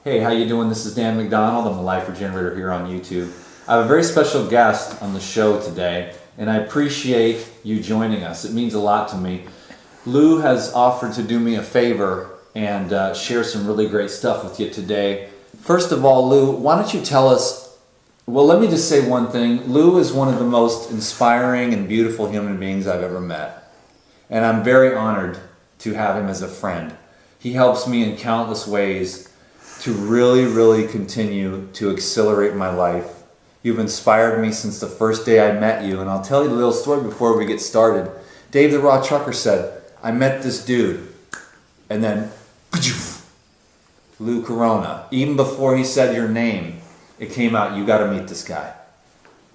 Hey, how you doing? This is Dan McDonald. I'm the Life Regenerator here on YouTube. I have a very special guest on the show today, and I appreciate you joining us. It means a lot to me. Lou has offered to do me a favor and share some really great stuff with you today. First of all, Lou, why don't you tell us, well, let me just say one thing. Lou is one of the most inspiring and beautiful human beings I've ever met, and I'm very honored to have him as a friend. He helps me in countless ways to really continue to accelerate my life. You've inspired me since the first day I met you, and I'll tell you a little story before we get started. Dave the Raw Trucker said, I met this dude, and then Lou Corona. Even before he said your name, it came out, you got to meet this guy.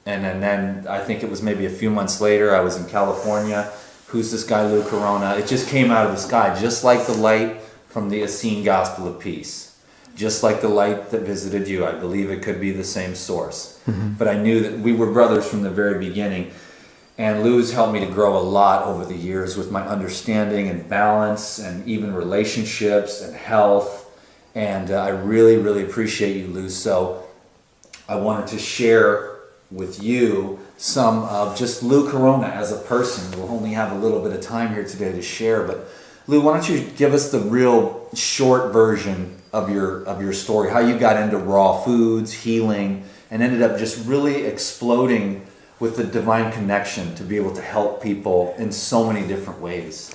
And then I think it was maybe a few months later, I was in California. Who's this guy, Lou Corona? It just came out of the sky, just like the light from the Essene Gospel of Peace. Just like the light that visited you. I believe it could be the same source. Mm-hmm. But I knew that we were brothers from the very beginning. And Lou's helped me to grow a lot over the years with my understanding and balance and even relationships and health. And I really appreciate you, Lou. So I wanted to share with you some of just Lou Corona as a person. We'll only have a little bit of time here today to share. But Lou, why don't you give us the real short version of your story, how you got into raw foods, healing, and ended up just really exploding with the divine connection to be able to help people in so many different ways.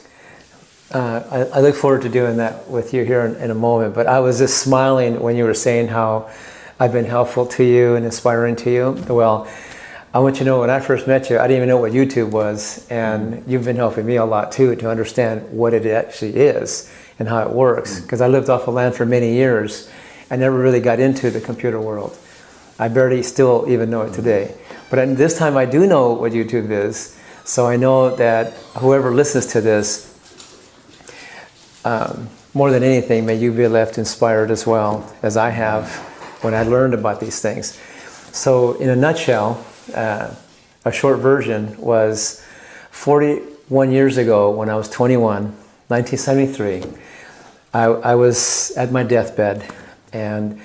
I look forward to doing that with you here in a moment, but I was just smiling when you were saying how I've been helpful to you and inspiring to you. Well, I want you to know when I first met you, I didn't even know what YouTube was, and you've been helping me a lot too to understand what it actually is and how it works, because I lived off the land for many years. I never really got into the computer world. I barely still even know it today. But this time I do know what YouTube is, so I know that whoever listens to this, more than anything, may you be left inspired as well as I have when I learned about these things. So in a nutshell, a short version was 41 years ago when I was 21, 1973, I was at my deathbed, and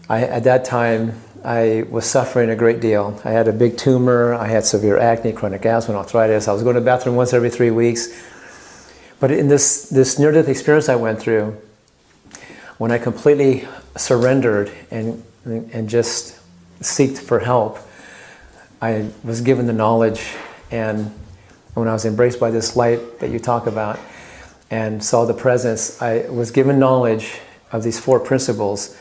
at that time I was suffering a great deal. I had a big tumor, I had severe acne, chronic asthma, arthritis. I was going to the bathroom once every 3 weeks. But in this near-death experience I went through, when I completely surrendered and just seeked for help, I was given the knowledge, and when I was embraced by this light that you talk about and saw the presence, I was given knowledge of these 4 principles,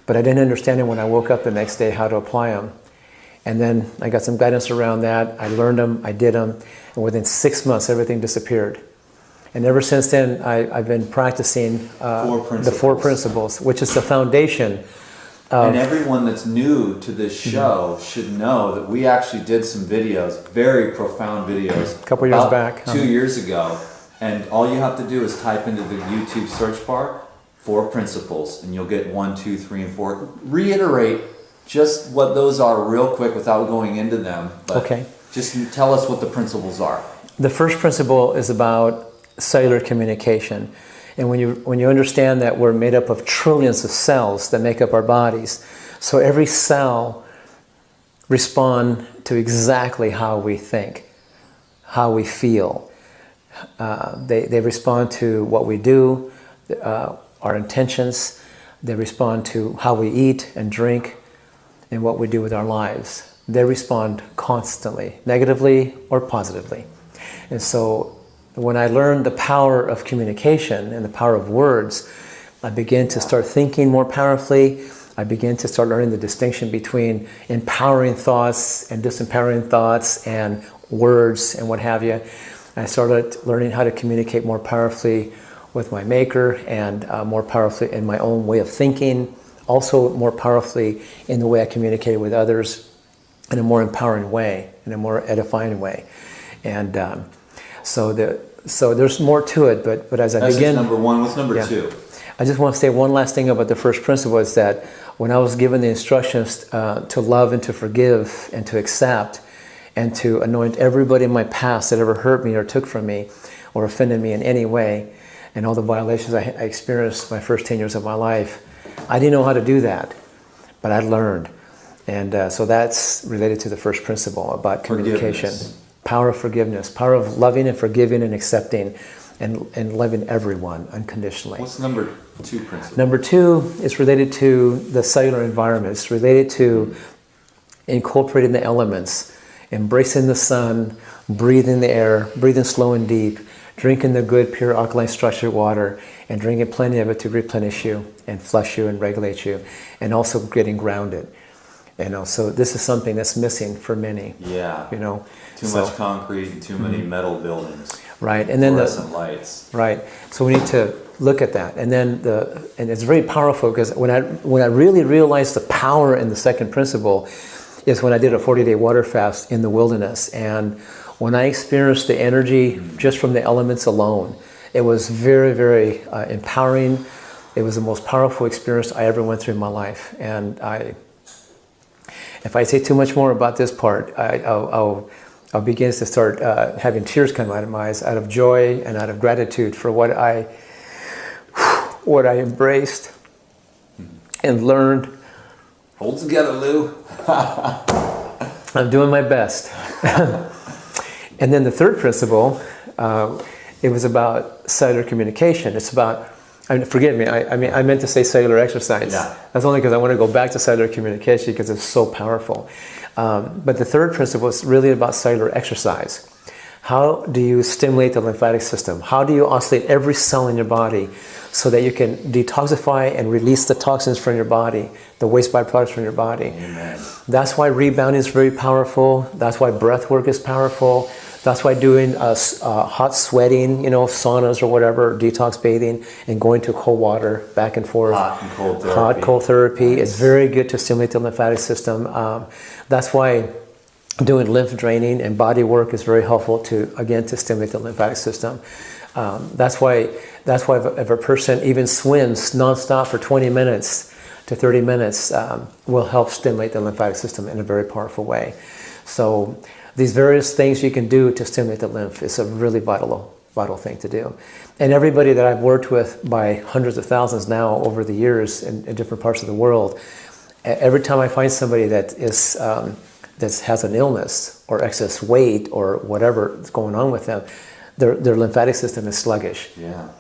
but I didn't understand it when I woke up the next day how to apply them. And then I got some guidance around that. I learned them, I did them, and within 6 months everything disappeared. And ever since then I've been practicing the 4 principles, which is the foundation. And everyone that's new to this show should know that we actually did some videos, very profound videos, a couple years back, 2 years ago. And all you have to do is type into the YouTube search bar 4 principles, and you'll get 1, 2, 3, and 4. Reiterate just what those are real quick without going into them. But okay. Just tell us what the principles are. The first principle is about cellular communication. And when you understand that we're made up of trillions of cells that make up our bodies, so every cell responds to exactly how we think, how we feel. They respond to what we do, our intentions. They respond to how we eat and drink and what we do with our lives. They respond constantly, negatively or positively. And so when I learned the power of communication and the power of words, I began to start thinking more powerfully. I began to start learning the distinction between empowering thoughts and disempowering thoughts and words and what have you. I started learning how to communicate more powerfully with my Maker and more powerfully in my own way of thinking, also more powerfully in the way I communicated with others in a more empowering way, in a more edifying way. And so there's more to it, but as I That's begin... That's number 1. What's number 2? I just want to say one last thing about the first principle is that when I was given the instructions to love and to forgive and to accept and to anoint everybody in my past that ever hurt me or took from me or offended me in any way, and all the violations I experienced my first 10 years of my life, I didn't know how to do that, but I learned. And so that's related to the first principle about communication. Power of forgiveness, power of loving and forgiving and accepting and loving everyone unconditionally. What's number 2 principle? Number 2 is related to the cellular environment. It's related to incorporating the elements, embracing the sun, breathing the air, breathing slow and deep, drinking the good, pure, alkaline structured water, and drinking plenty of it to replenish you and flush you and regulate you, and also getting grounded. So this is something that's missing for many. Yeah. Too So- much concrete, too many metal buildings. Right, and then fluorescent lights. Right, so we need to look at that, and then and it's very powerful because when I really realized the power in the second principle is when I did a 40-day water fast in the wilderness, and when I experienced the energy just from the elements alone, it was very, very empowering. It was the most powerful experience I ever went through in my life, and if I say too much more about this part, I'll begin to start having tears come out of my eyes, out of joy and out of gratitude for what I embraced and learned. Hold together, Lou. I'm doing my best. And then the third principle, it was about cellular communication. It's about, forgive me, I meant to say cellular exercise. Yeah. That's only because I want to go back to cellular communication because it's so powerful. But the third principle is really about cellular exercise. How do you stimulate the lymphatic system? How do you oscillate every cell in your body so that you can detoxify and release the toxins from your body, the waste byproducts from your body? Amen. That's why rebounding is very powerful. That's why breath work is powerful. That's why doing hot sweating, saunas or whatever, detox bathing, and going to cold water back and forth. Hot and cold therapy. Hot, cold therapy Nice. is very good to stimulate the lymphatic system. That's why doing lymph draining and body work is very helpful to stimulate the lymphatic system. That's why if a person even swims nonstop for 20 minutes to 30 minutes will help stimulate the lymphatic system in a very powerful way. So these various things you can do to stimulate the lymph is a really vital thing to do. And everybody that I've worked with by hundreds of thousands now over the years in different parts of the world, every time I find somebody that has an illness or excess weight or whatever is going on with them, their lymphatic system is sluggish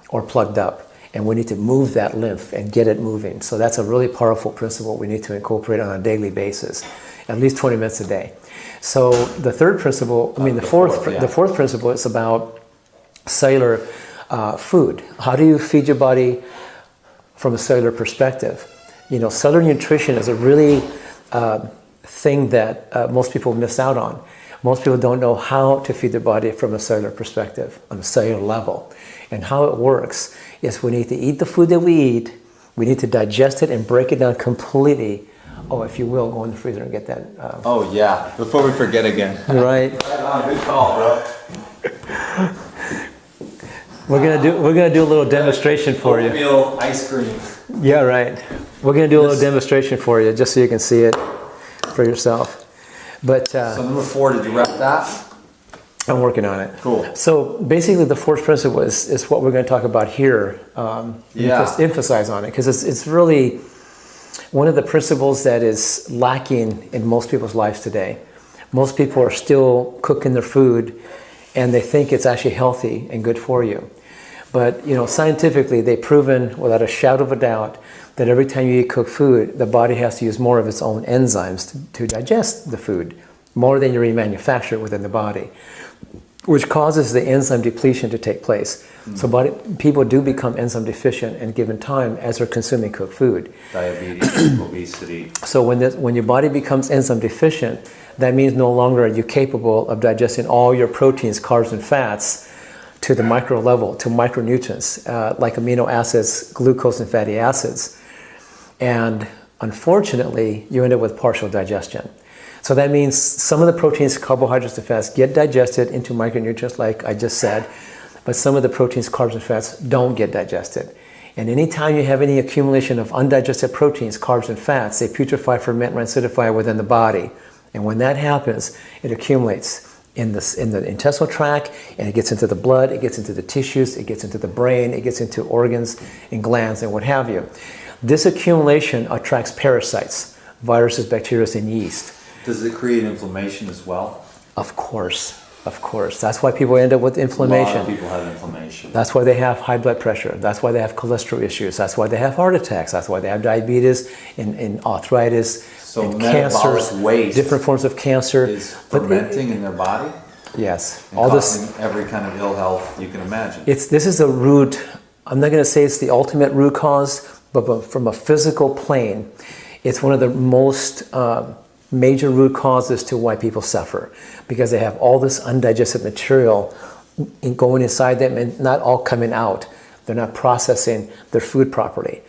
or plugged up. And we need to move that lymph and get it moving. So that's a really powerful principle we need to incorporate on a daily basis, at least 20 minutes a day. So the third principle, the fourth principle is about cellular food. How do you feed your body from a cellular perspective? Cellular nutrition is a really thing that most people miss out on. Most people don't know how to feed their body from a cellular perspective, on a cellular level. And how it works is we need to eat the food that we eat, we need to digest it and break it down completely. Oh, if you will, go in the freezer and get that. Oh yeah, before we forget again. Right. Good call, bro. We're gonna do a little demonstration for you. Oatmeal ice cream. Yeah, right. We're gonna do a little demonstration for you, just so you can see it for yourself. But So number 4, did you wrap that? I'm working on it. Cool. So basically, the fourth principle is what we're going to talk about here. Emphasize on it because it's really one of the principles that is lacking in most people's lives today. Most people are still cooking their food, and they think it's actually healthy and good for you. But scientifically, they've proven without a shadow of a doubt that every time you eat cooked food, the body has to use more of its own enzymes to digest the food, more than you remanufacture within the body, which causes the enzyme depletion to take place. So people do become enzyme deficient in given time as they're consuming cooked food. Diabetes, obesity. So when your body becomes enzyme deficient, that means no longer are you capable of digesting all your proteins, carbs, and fats to the micro level, to micronutrients, like amino acids, glucose, and fatty acids. And unfortunately, you end up with partial digestion. So that means some of the proteins, carbohydrates, and fats get digested into micronutrients, like I just said, but some of the proteins, carbs, and fats don't get digested. And anytime you have any accumulation of undigested proteins, carbs, and fats, they putrefy, ferment, and acidify within the body. And when that happens, it accumulates in the intestinal tract, and it gets into the blood, it gets into the tissues, it gets into the brain, it gets into organs and glands and what have you. This accumulation attracts parasites, viruses, bacteria, and yeast. Does it create inflammation as well? Of course. Of course. That's why people end up with inflammation. A lot of people have inflammation. That's why they have high blood pressure. That's why they have cholesterol issues. That's why they have heart attacks. That's why they have diabetes and arthritis So and metabolic cancers, waste different forms of cancer. is fermenting in their body Yes. and All causing this. every kind of ill health you can imagine. This is a root. I'm not going to say it's the ultimate root cause, but from a physical plane, it's one of the most major root causes to why people suffer, because they have all this undigested material going inside them and not all coming out. They're not processing their food properly.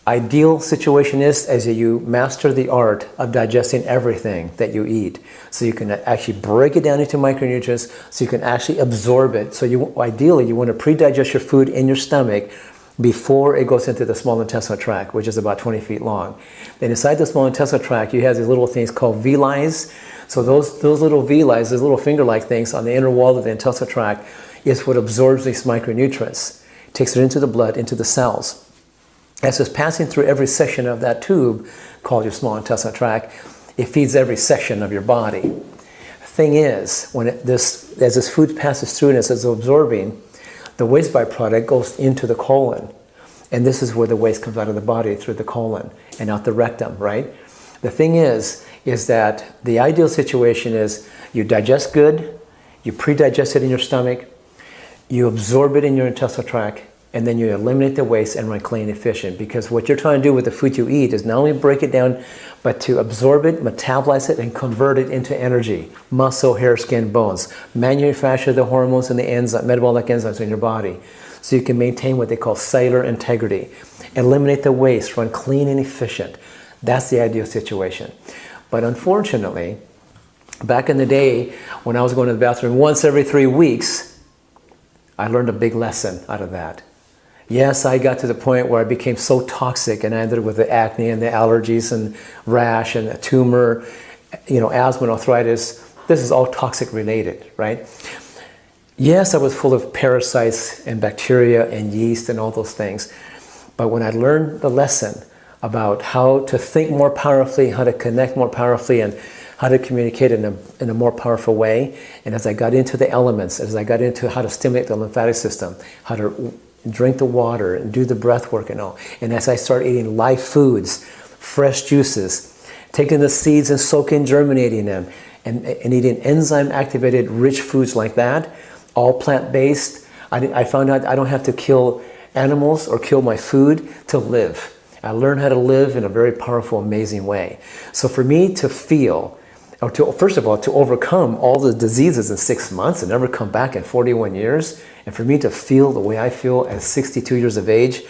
Ideal situation is as you master the art of digesting everything that you eat, so you can actually break it down into micronutrients, so you can actually absorb it. So ideally you want to pre-digest your food in your stomach before it goes into the small intestinal tract, which is about 20 feet long. Then inside the small intestinal tract, you have these little things called villi. So those little villi, those little finger-like things on the inner wall of the intestinal tract, is what absorbs these micronutrients, takes it into the blood, into the cells. As it's passing through every section of that tube, called your small intestinal tract, it feeds every section of your body. Thing is, as this food passes through and as it's absorbing, the waste byproduct goes into the colon. And this is where the waste comes out of the body, through the colon and out the rectum, right? The thing is that the ideal situation is you digest good, you pre-digest it in your stomach, you absorb it in your intestinal tract, and then you eliminate the waste and run clean and efficient. Because what you're trying to do with the food you eat is not only break it down, but to absorb it, metabolize it, and convert it into energy. Muscle, hair, skin, bones. Manufacture the hormones and the metabolic enzymes in your body, so you can maintain what they call cellular integrity. Eliminate the waste, run clean and efficient. That's the ideal situation. But unfortunately, back in the day, when I was going to the bathroom once every 3 weeks, I learned a big lesson out of that. Yes, I got to the point where I became so toxic, and I ended up with the acne and the allergies and rash and a tumor, asthma and arthritis. This is all toxic related, right? Yes, I was full of parasites and bacteria and yeast and all those things. But when I learned the lesson about how to think more powerfully, how to connect more powerfully, and how to communicate in a more powerful way, and as I got into the elements, as I got into how to stimulate the lymphatic system, how to drink the water and do the breath work and all. And as I start eating live foods, fresh juices, taking the seeds and soaking, germinating them, and eating enzyme-activated rich foods like that, all plant-based, I found out I don't have to kill animals or kill my food to live. I learned how to live in a very powerful, amazing way. So for me to feel, or to, first of all, to overcome all the diseases in 6 months and never come back in 41 years, and for me to feel the way I feel at 62 years of age,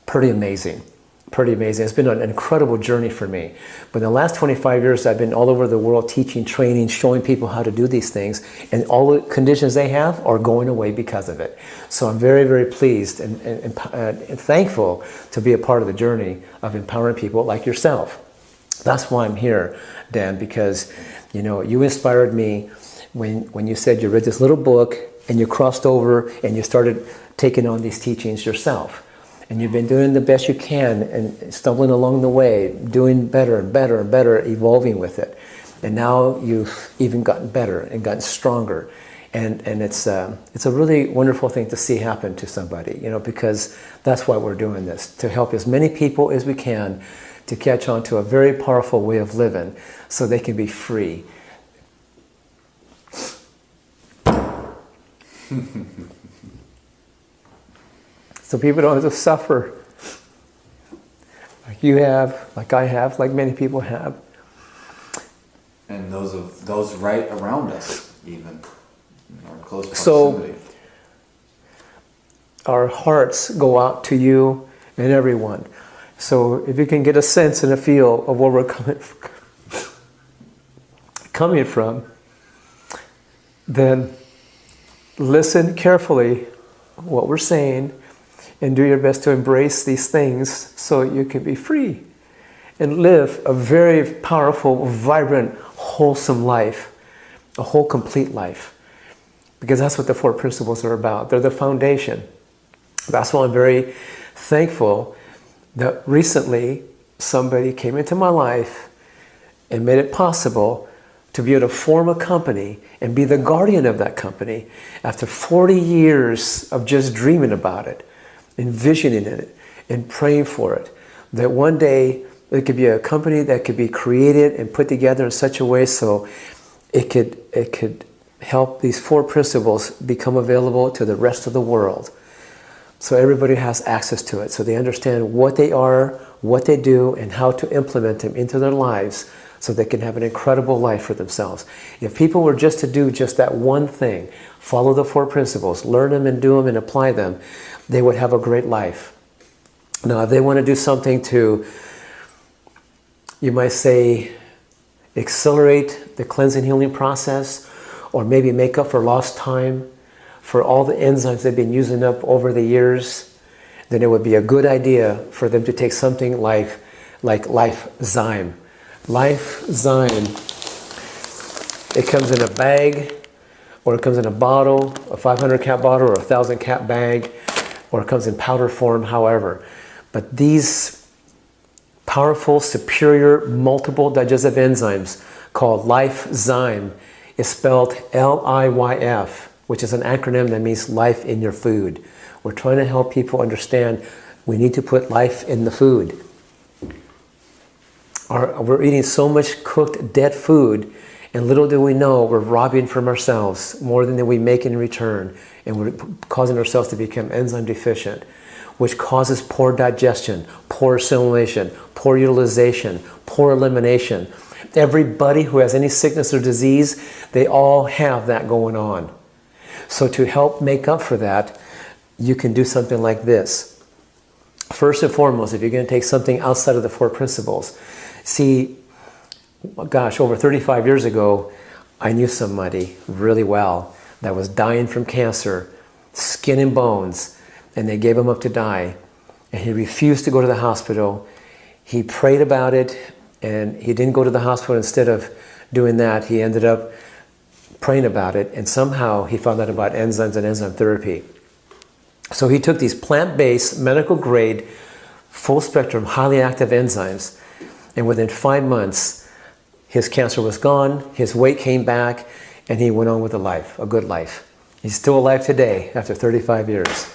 pretty amazing. Pretty amazing. It's been an incredible journey for me. But in the last 25 years, I've been all over the world teaching, training, showing people how to do these things, and all the conditions they have are going away because of it. So I'm very, very pleased and thankful to be a part of the journey of empowering people like yourself. That's why I'm here, Dan, because you inspired me when you said you read this little book and you crossed over and you started taking on these teachings yourself. And you've been doing the best you can and stumbling along the way, doing better and better and better, evolving with it. And now you've even gotten better and gotten stronger. And it's a really wonderful thing to see happen to somebody, because that's why we're doing this, to help as many people as we can to catch on to a very powerful way of living so they can be free. So people don't have to suffer like you have, like I have, like many people have. And those right around us, even in our close proximity. So our hearts go out to you and everyone. So if you can get a sense and a feel of where we're coming from, then listen carefully what we're saying and do your best to embrace these things so you can be free and live a very powerful, vibrant, wholesome life, a whole complete life. Because that's what the 4 principles are about. They're the foundation. That's why I'm very thankful Recently, somebody came into my life and made it possible to be able to form a company and be the guardian of that company after 40 years of just dreaming about it, envisioning it, and praying for it. That one day it could be a company that could be created and put together in such a way so it could help these 4 principles become available to the rest of the world. So everybody has access to it, so they understand what they are, what they do, and how to implement them into their lives so they can have an incredible life for themselves. If people were just to do just that one thing, follow the 4 principles, learn them and do them and apply them, they would have a great life. Now, if they want to do something to, you might say, accelerate the cleansing healing process, or maybe make up for lost time, for all the enzymes they've been using up over the years, then it would be a good idea for them to take something like Life-Zyme. Life-Zyme, it comes in a bag, or it comes in a bottle, a 500 cap bottle or a 1,000 cap bag, or it comes in powder form, however. But these powerful, superior, multiple digestive enzymes called Life-Zyme is spelled LIYF, which is an acronym that means life in your food. We're trying to help people understand we need to put life in the food. We're eating so much cooked dead food, and little do we know we're robbing from ourselves more than we make in return, and we're causing ourselves to become enzyme deficient, which causes poor digestion, poor assimilation, poor utilization, poor elimination. Everybody who has any sickness or disease, they all have that going on. So to help make up for that, you can do something like this. First and foremost, if you're going to take something outside of the 4 principles, see, gosh, over 35 years ago, I knew somebody really well that was dying from cancer, skin and bones, and they gave him up to die. And he refused to go to the hospital. He prayed about it, and he didn't go to the hospital. Instead of doing that, he ended up praying about it, and somehow he found out about enzymes and enzyme therapy. So he took these plant-based, medical-grade, full-spectrum, highly active enzymes, and within 5 months, his cancer was gone, his weight came back, and he went on with a good life. He's still alive today after 35 years.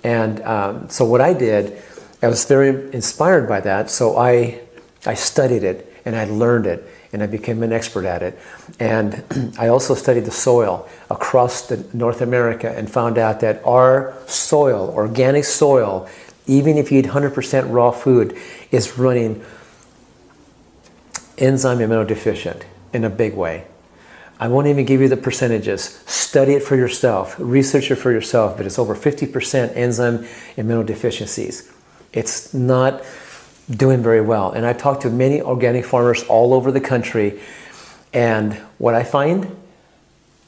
And so what I did, I was very inspired by that, so I studied it, and I learned it, and I became an expert at it. And I also studied the soil across North America and found out that our soil, organic soil, even if you eat 100% raw food, is running enzyme immunodeficient in a big way. I won't even give you the percentages. Study it for yourself, research it for yourself, but it's over 50% enzyme immunodeficiencies. It's not doing very well. And I've talked to many organic farmers all over the country, and what I find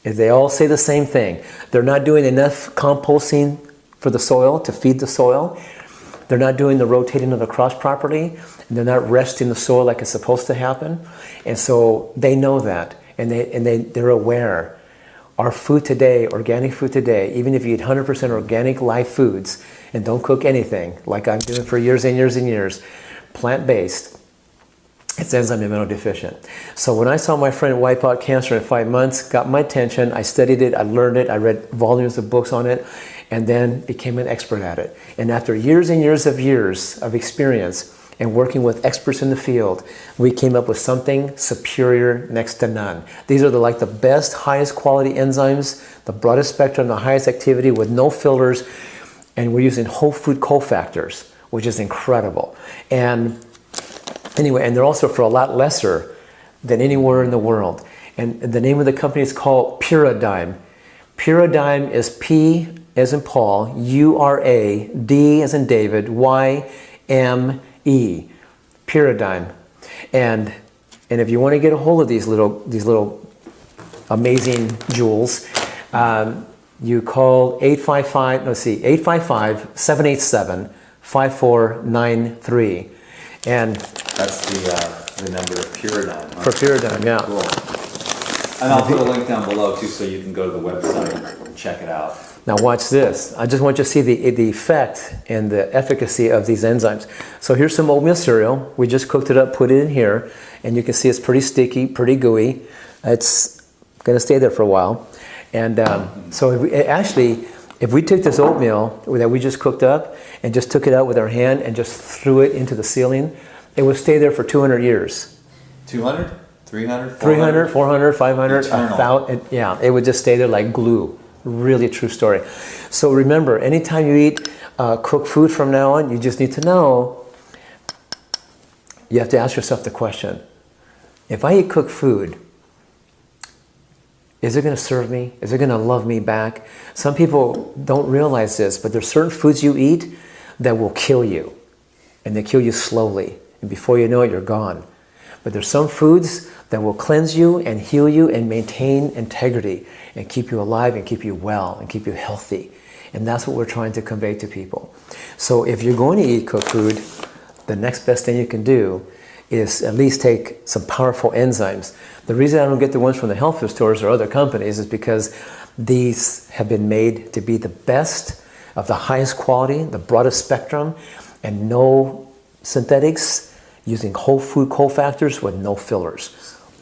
is they all say the same thing. They're not doing enough composting for the soil to feed the soil. They're not doing the rotating of the crops properly, and they're not resting the soil like it's supposed to happen. And so they know that, and they're aware. Our food today, organic food today, even if you eat 100% organic live foods and don't cook anything, like I'm doing for years and years and years, plant-based, it's enzyme immunodeficient. So when I saw my friend wipe out cancer in 5 months, got my attention, I studied it, I learned it, I read volumes of books on it, and then became an expert at it. And after years and years of experience and working with experts in the field, we came up with something superior next to none. These are like the best, highest quality enzymes, the broadest spectrum, the highest activity with no fillers, and we're using whole food cofactors, which is incredible. And anyway, and they're also for a lot lesser than anywhere in the world. And the name of the company is called Puradyme. Puradyme is P as in Paul, U-R-A, D as in David, Y-M-E. Puradyme. And if you want to get a hold of these little amazing jewels, you call 855-787-5493. And That's the number of Puradyme. Huh? For Puradyme, yeah. Cool. And I'll put a link down below too, so you can go to the website and check it out. Now watch this. I just want you to see the effect and the efficacy of these enzymes. So here's some oatmeal cereal. We just cooked it up, put it in here, and you can see it's pretty sticky, pretty gooey. It's going to stay there for a while. And so if we took this oatmeal that we just cooked up and just took it out with our hand and just threw it into the ceiling, it would stay there for 200 years. 200? 300? 300, 400, 500, Eternal. 1,000. Yeah, it would just stay there like glue. Really true story. So remember, anytime you eat cooked food from now on, you just need to know, you have to ask yourself the question, if I eat cooked food, is it going to serve me? Is it going to love me back? Some people don't realize this, but there's certain foods you eat that will kill you. And they kill you slowly. And before you know it, you're gone. But there's some foods that will cleanse you and heal you and maintain integrity and keep you alive and keep you well and keep you healthy. And that's what we're trying to convey to people. So if you're going to eat cooked food, the next best thing you can do is at least take some powerful enzymes. The reason I don't get the ones from the health food stores or other companies is because these have been made to be the best of the highest quality, the broadest spectrum, and no synthetics, using whole food cofactors with no fillers.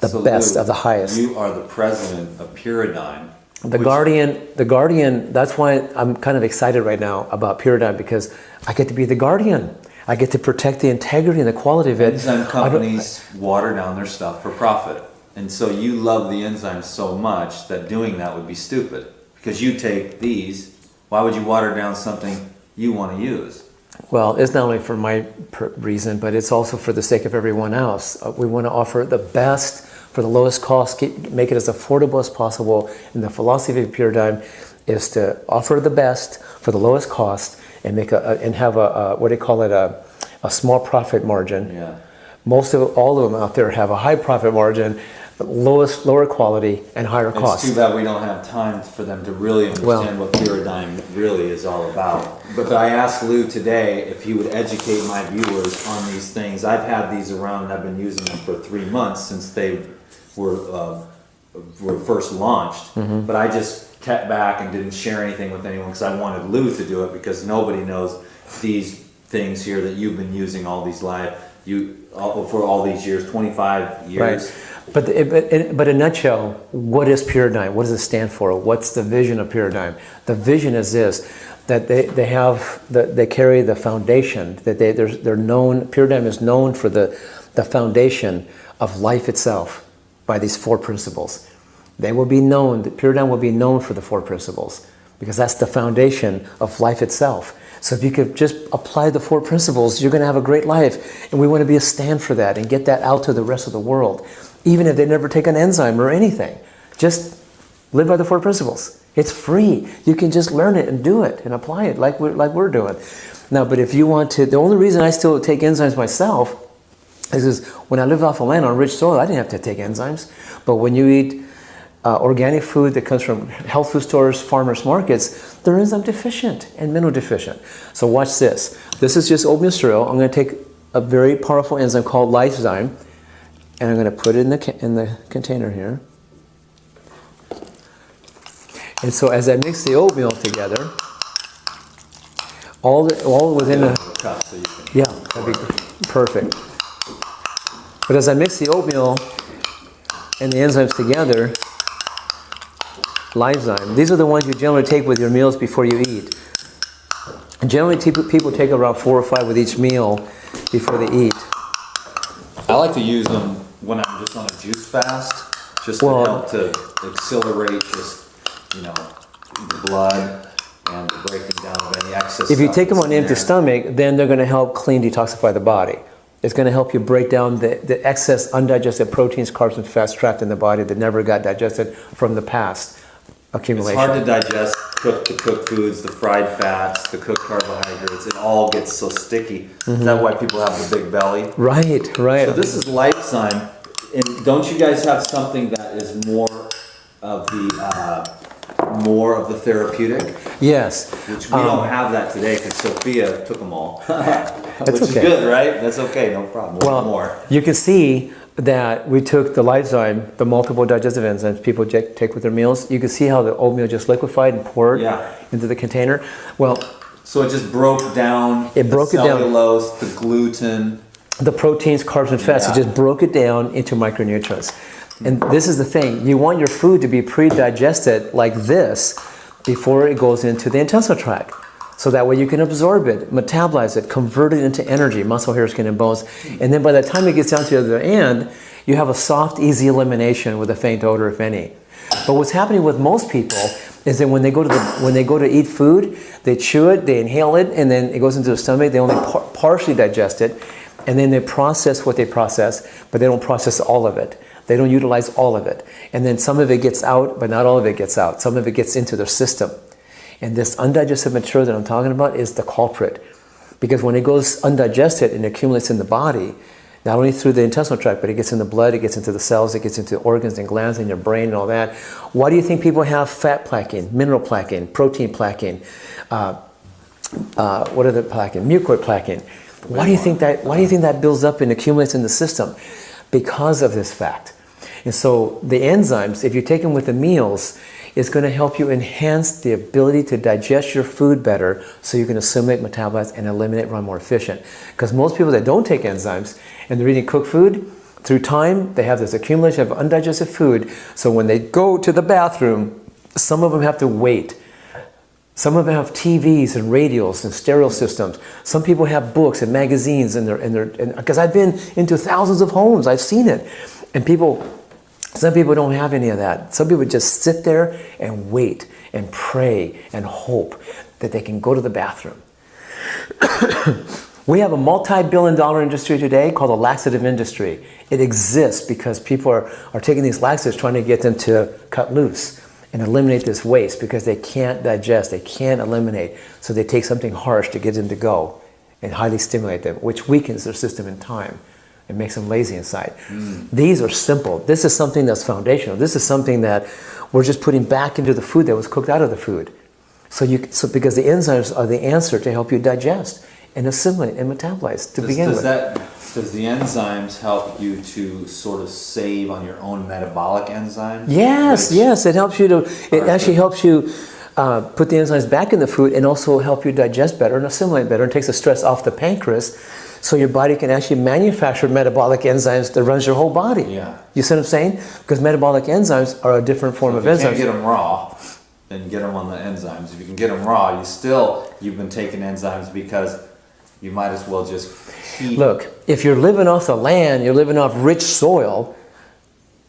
The best Lou, of the highest. You are the president of Paradigm. The Guardian, that's why I'm kind of excited right now about Paradigm, because I get to be the guardian. I get to protect the integrity and the quality of it. Enzyme companies water down their stuff for profit. And so you love the enzymes so much that doing that would be stupid. Because you take these, why would you water down something you want to use? Well, it's not only for my reason, but it's also for the sake of everyone else. We want to offer the best for the lowest cost, make it as affordable as possible. And the philosophy of Paradigm is to offer the best for the lowest cost and have a small profit margin. Yeah. All of them out there have a high profit margin, lower quality, and higher cost. It's too bad we don't have time for them to really understand what Paradigm really is all about. But I asked Lou today if he would educate my viewers on these things. I've had these around and I've been using them for 3 months since they were first launched. Mm-hmm. But I just kept back and didn't share anything with anyone because I wanted Lou to do it, because nobody knows these things here that you've been using for all these years, 25 years. Right. But in a nutshell, what is Paradigm? What does it stand for? What's the vision of Paradigm? The vision is this, that they carry the foundation, that they're known. Paradigm is known for the foundation of life itself by these 4 principles. Paradigm will be known for the 4 principles, because that's the foundation of life itself. So if you could just apply the 4 principles, you're going to have a great life. And we want to be a stand for that and get that out to the rest of the world. Even if they never take an enzyme or anything, just live by the 4 principles. It's free. You can just learn it and do it and apply it like we're doing. Now, but if you want to, the only reason I still take enzymes myself is when I lived off the land on rich soil, I didn't have to take enzymes. But when you eat organic food that comes from health food stores, farmers markets, they're enzyme deficient and mineral deficient. So watch this. This is just oatmeal cereal. I'm going to take a very powerful enzyme called lysozyme, and I'm going to put it in the container here. And so as I mix the oatmeal together, all within a cup so you can yeah, that'd be perfect. But as I mix the oatmeal and the enzymes together, lysozyme, these are the ones you generally take with your meals before you eat. And generally people take around 4 or 5 with each meal before they eat. I like to use them when I'm just on a juice fast, just to help to accelerate the blood and the breaking down of any excess. If you take them on stuff an empty stomach, then they're going to help clean, detoxify the body. It's going to help you break down the excess undigested proteins, carbs, and fats trapped in the body that never got digested from the past accumulation. It's hard to digest the cooked foods, the fried fats, the cooked carbohydrates. It all gets so sticky. Mm-hmm. Is that why people have the big belly? Right. So this is lysozyme. And don't you guys have something that is more of the therapeutic? Yes. Which we don't have that today because Sophia took them all. That's Which is okay. good, right? That's okay, no problem. Well, More. you can see that we took the lysozyme, the multiple digestive enzymes people take with their meals. You can see how the oatmeal just liquefied and poured into the container. Well, so it just broke down. It broke the it down. Cellulose, the gluten, the proteins, carbs, and fats. It just broke it down into micronutrients. And this is the thing. You want your food to be pre-digested like this before it goes into the intestinal tract. So that way you can absorb it, metabolize it, convert it into energy, muscle, hair, skin, and bones. And then by the time it gets down to the other end, you have a soft, easy elimination with a faint odor, if any. But what's happening with most people is that when they go to eat food, they chew it, they inhale it, and then it goes into the stomach. They only partially digest it, and then they process what they process, but they don't process all of it. They don't utilize all of it. And then some of it gets out, but not all of it gets out. Some of it gets into their system. And this undigested material that I'm talking about is the culprit. Because when it goes undigested and accumulates in the body, not only through the intestinal tract, but it gets in the blood, it gets into the cells, it gets into organs and glands in your brain and all that. Why do you think people have fat plaquing, mineral plaquing, protein plaquing, what are the plaquing, mucoid plaquing? Why do you think that builds up and accumulates in the system? Because of this fact. And so the enzymes, if you take them with the meals, it's going to help you enhance the ability to digest your food better so you can assimilate, metabolize, and eliminate, run more efficient. Because most people that don't take enzymes and they're eating cooked food, through time, they have this accumulation of undigested food. So when they go to the bathroom, some of them have to wait. Some of them have TVs and radios and stereo systems. Some people have books and magazines because I've been into thousands of homes, I've seen it. And some people don't have any of that. Some people just sit there and wait and pray and hope that they can go to the bathroom. We have a multi-billion-dollar industry today called the laxative industry. It exists because people are taking these laxatives, trying to get them to cut loose and eliminate this waste because they can't digest, they can't eliminate. So they take something harsh to get them to go and highly stimulate them, which weakens their system in time. It makes them lazy inside. These are simple. This is something that's foundational. This is something that we're just putting back into the food that was cooked out of the food. So because the enzymes are the answer to help you digest and assimilate and metabolize to begin with. Does the enzymes help you to sort of save on your own metabolic enzymes? Yes. It helps you actually helps you put the enzymes back in the food and also help you digest better and assimilate better and takes the stress off the pancreas. So your body can actually manufacture metabolic enzymes that runs your whole body. Yeah. You see what I'm saying? Because metabolic enzymes are a different form of enzymes. If you can't get them raw, then get them on the enzymes. If you can get them raw, you've been taking enzymes because you might as well just keep... Look, if you're living off the land, you're living off rich soil,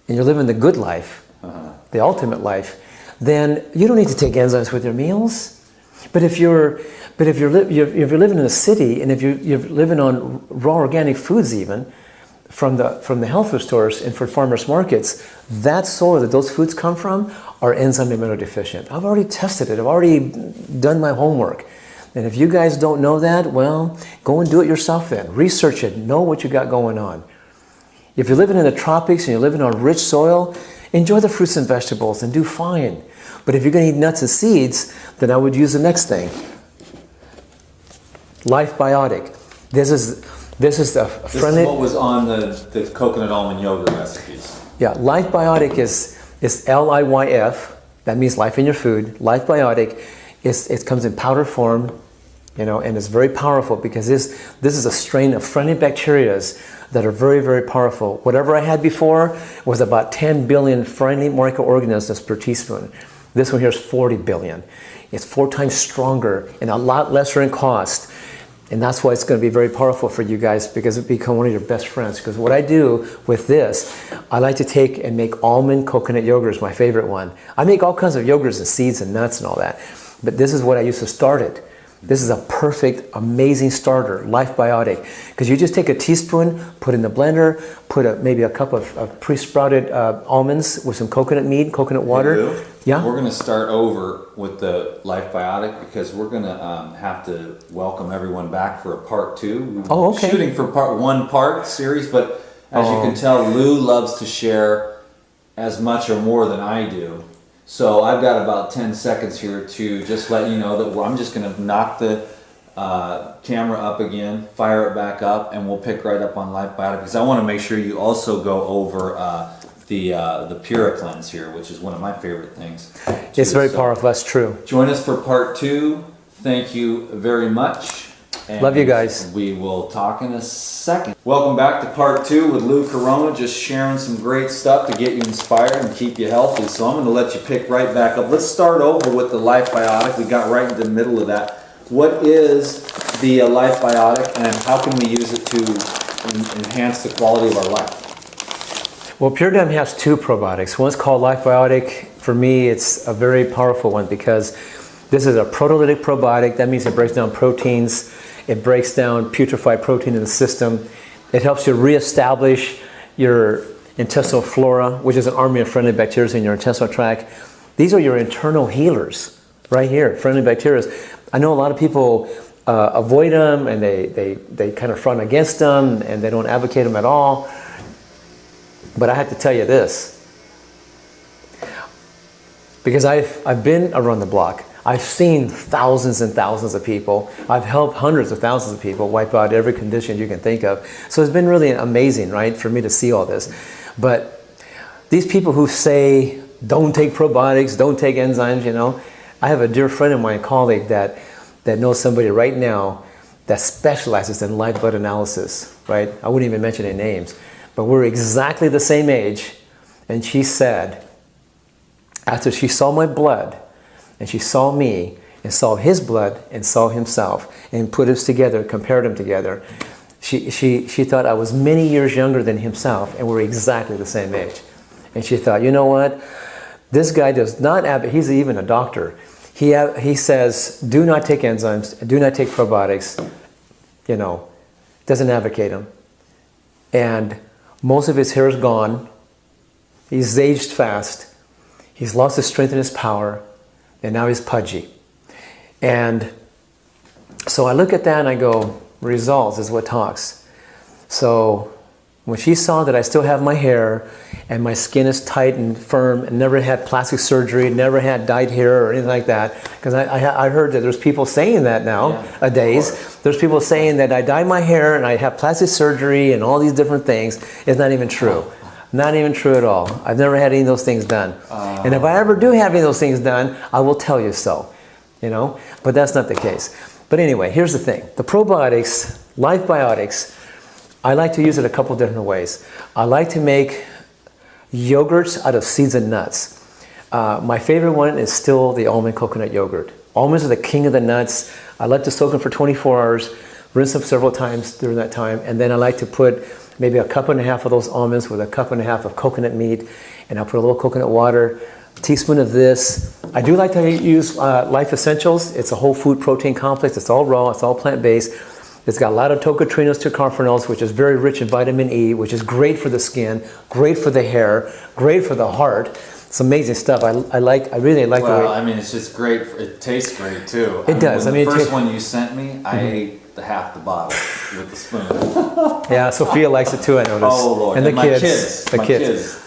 and you're living the good life, the ultimate life, then you don't need to take enzymes with your meals. But if you're living in a city and if you're living on raw organic foods even from the health food stores and for farmers markets, that soil that those foods come from are enzyme and mineral deficient. I've already tested it. I've already done my homework. And if you guys don't know that, well, go and do it yourself then. Research it. Know what you got going on. If you're living in the tropics and you're living on rich soil, enjoy the fruits and vegetables and do fine. But if you're going to eat nuts and seeds, then I would use the next thing. Life Biotic. This is the friendly... This is what was on the coconut almond yogurt recipes. Yeah, Life Biotic is LIYF. That means life in your food. Life Biotic it comes in powder form, and it's very powerful because this is a strain of friendly bacteria that are very, very powerful. Whatever I had before was about 10 billion friendly microorganisms per teaspoon. This one here is 40 billion. It's 4 times stronger and a lot lesser in cost. And that's why it's going to be very powerful for you guys because it become one of your best friends. Because what I do with this, I like to take and make almond coconut yogurt is my favorite one. I make all kinds of yogurts and seeds and nuts and all that. But this is what I use to start it. This is a perfect, amazing starter, Life Biotic. Because you just take a teaspoon, put in the blender, put maybe a cup of pre-sprouted almonds with some coconut mead, coconut water. Hey, Lou, yeah? We're going to start over with the Life Biotic because we're going to have to welcome everyone back for a part 2. Oh, okay. Shooting for part series, but as you can tell, Lou loves to share as much or more than I do. So I've got about 10 seconds here to just let you know that I'm just going to knock the camera up again, fire it back up, and we'll pick right up on Life Biotic, because I want to make sure you also go over the Pura Cleanse here, which is one of my favorite things. It's very powerful. That's true. Join us for part 2. Thank you very much. And love you guys. We will talk in a second. Welcome back to part 2 with Lou Corona, just sharing some great stuff to get you inspired and keep you healthy. So I'm going to let you pick right back up. Let's start over with the Life Biotic. We got right into the middle of that. What is the Life Biotic, and how can we use it to enhance the quality of our life? Well, Pure Dem has 2 probiotics. One's called Life Biotic. For me, it's a very powerful one because this is a proteolytic probiotic. That means it breaks down proteins. It breaks down putrefied protein in the system. It helps you reestablish your intestinal flora, which is an army of friendly bacteria in your intestinal tract. These are your internal healers right here, friendly bacteria. I know a lot of people avoid them and they kind of front against them and they don't advocate them at all. But I have to tell you this, because I've been around the block. I've seen thousands and thousands of people. I've helped hundreds of thousands of people wipe out every condition you can think of. So it's been really amazing, right, for me to see all this. But these people who say, don't take probiotics, don't take enzymes, you know, I have a dear friend of mine, colleague, that knows somebody right now that specializes in live blood analysis, right? I wouldn't even mention any names. But we're exactly the same age. And she said, after she saw my blood, and she saw me, and saw his blood, and saw himself, and put us together, compared them together, she thought I was many years younger than himself, and we're exactly the same age. And she thought, you know what? This guy does not advocate, he's even a doctor. He says, do not take enzymes, do not take probiotics, you know, doesn't advocate them. And most of his hair is gone. He's aged fast. He's lost his strength and his power. And now he's pudgy. And so I look at that and I go, results is what talks. So when she saw that I still have my hair and my skin is tight and firm and never had plastic surgery, never had dyed hair or anything like that, because I heard that there's people saying that nowadays. There's people saying that I dye my hair and I have plastic surgery and all these different things. It's not even true. Not even true at all. I've never had any of those things done. And if I ever do have any of those things done, I will tell you so, you know, but that's not the case. But anyway, here's the thing. The probiotics, Life Biotics, I like to use it a couple different ways. I like to make yogurts out of seeds and nuts. My favorite one is still the almond coconut yogurt. Almonds are the king of the nuts. I like to soak them for 24 hours, rinse them several times during that time, and then I like to put maybe a cup and a half of those almonds with a cup and a half of coconut meat, and I'll put a little coconut water, a teaspoon of this. I do like to use Life Essentials. It's a whole food protein complex. It's all raw. It's all plant-based. It's got a lot of tocotrienols, tocopherols, which is very rich in vitamin E, which is great for the skin, great for the hair, great for the heart. It's amazing stuff. I really like the way. Well, I mean, it's just great. It tastes great too. It does. The first one you sent me, I ate half the bottle with the spoon. Yeah, Sophia likes it too, I noticed. Oh Lord! And my kids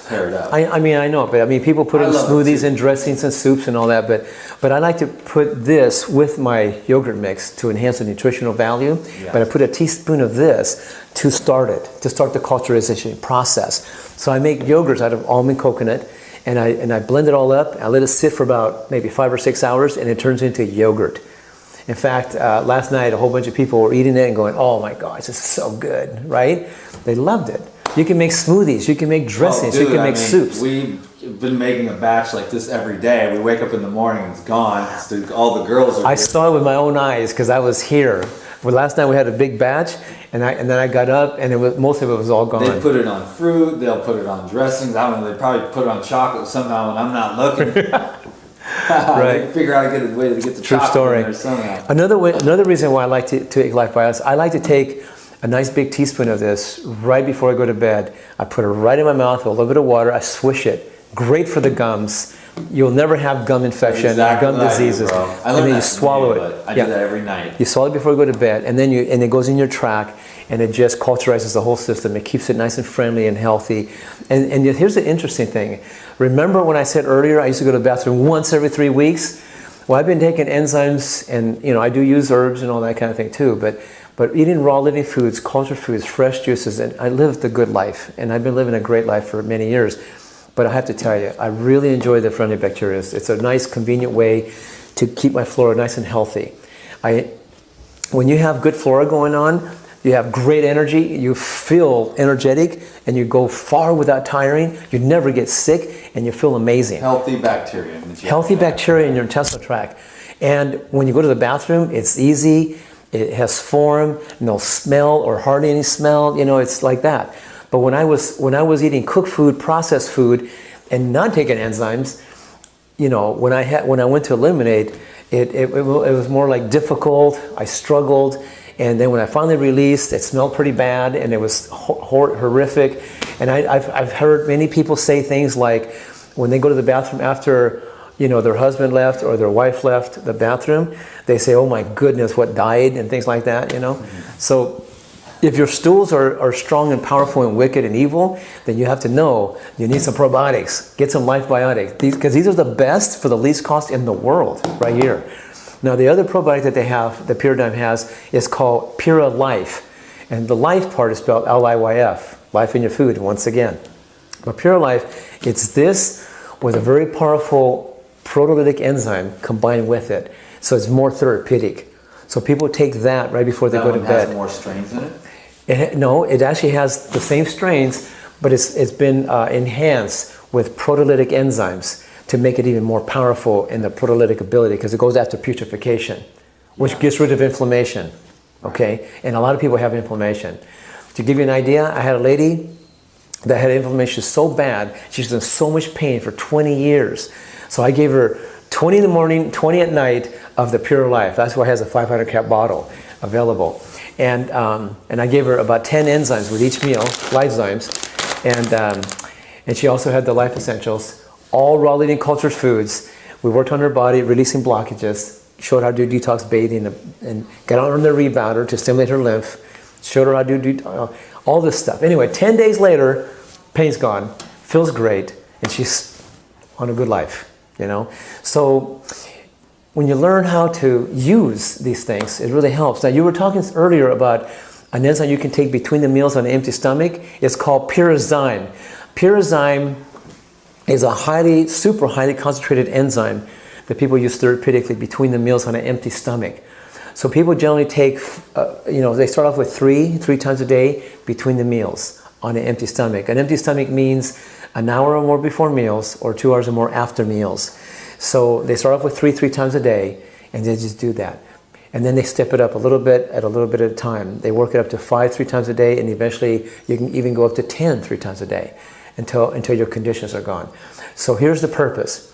tear it up. I mean, I know, but I mean, people put it in smoothies and dressings and soups and all that. But I like to put this with my yogurt mix to enhance the nutritional value. Yeah. But I put a teaspoon of this to start the culturization process. So I make yogurts out of almond coconut, and I blend it all up. I let it sit for about maybe 5 or 6 hours, and it turns into yogurt. In fact, last night a whole bunch of people were eating it and going, "Oh my gosh, this is so good!" Right? They loved it. You can make smoothies, you can make dressings, you can make soups. We've been making a batch like this every day. We wake up in the morning and it's gone. All the girls are. I saw it with my own eyes because I was here. But last night we had a big batch, and then I got up, and most of it was all gone. They put it on fruit. They'll put it on dressings. I don't know. They probably put it on chocolate somehow when I'm not looking. Right. They figure out a way to get the True chocolate story. in there somehow. Another reason why I like to take Life Biotics, I like to take a nice big teaspoon of this right before I go to bed. I put it right in my mouth with a little bit of water. I swish it. Great for the gums. You'll never have gum infection, gum diseases. And then you swallow it. I do that every night. You swallow it before you go to bed, and then it goes in your tract, and it just culturizes the whole system. It keeps it nice and friendly and healthy. And here's the interesting thing. Remember when I said earlier I used to go to the bathroom once every 3 weeks? Well, I've been taking enzymes, and I do use herbs and all that kind of thing too. But eating raw living foods, cultured foods, fresh juices, and I lived the good life, and I've been living a great life for many years. But I have to tell you, I really enjoy the friendly bacteria. It's a nice, convenient way to keep my flora nice and healthy. When you have good flora going on, you have great energy, you feel energetic, and you go far without tiring. You never get sick, and you feel amazing. Healthy bacteria. Healthy bacteria in your intestinal tract. And when you go to the bathroom, it's easy. It has form, no smell or hardly any smell. It's like that. But when I was eating cooked food, processed food, and not taking enzymes, when I went to eliminate, it was more like difficult. I struggled, and then when I finally released, it smelled pretty bad, and it was horrific. And I've heard many people say things like, when they go to the bathroom after their husband left or their wife left the bathroom, they say, "Oh my goodness, what died?" and things like that. So if your stools are strong and powerful and wicked and evil, then you have to know you need some probiotics. Get some life biotics, because these are the best for the least cost in the world, right here. Now, the other probiotic that they have, the Paradigm has, is called Pura Life. And the life part is spelled L-I-Y-F, life in your food, once again. But Pura Life, it's this with a very powerful proteolytic enzyme combined with it. So it's more therapeutic. So people take that right before they go to bed. That one has more strains in it? No, it actually has the same strains, but it's been enhanced with proteolytic enzymes to make it even more powerful in the proteolytic ability, because it goes after putrefaction, which gets rid of inflammation. Okay? And a lot of people have inflammation. To give you an idea, I had a lady that had inflammation so bad, she's in so much pain for 20 years. So I gave her 20 in the morning, 20 at night of the Pure Life. That's why it has a 500 cap bottle available. And I gave her about 10 enzymes with each meal, Life-Zymes. And she also had the Life Essentials, all raw living cultured foods. We worked on her body, releasing blockages, showed how to do detox bathing, and got on the rebounder to stimulate her lymph, showed her how to do all this stuff. Anyway, 10 days later, pain's gone, feels great, and she's on a good life, So when you learn how to use these things, it really helps. Now, you were talking earlier about an enzyme you can take between the meals on an empty stomach. It's called Pyrazyme. Pyrazyme is a super highly concentrated enzyme that people use therapeutically between the meals on an empty stomach. So people generally take, they start off with three times a day between the meals on an empty stomach. An empty stomach means an hour or more before meals or 2 hours or more after meals. So they start off with three times a day, and they just do that. And then they step it up a little bit at a time. They work it up to 5 3 times a day, and eventually you can even go up to 10 3 times a day until your conditions are gone. So here's the purpose.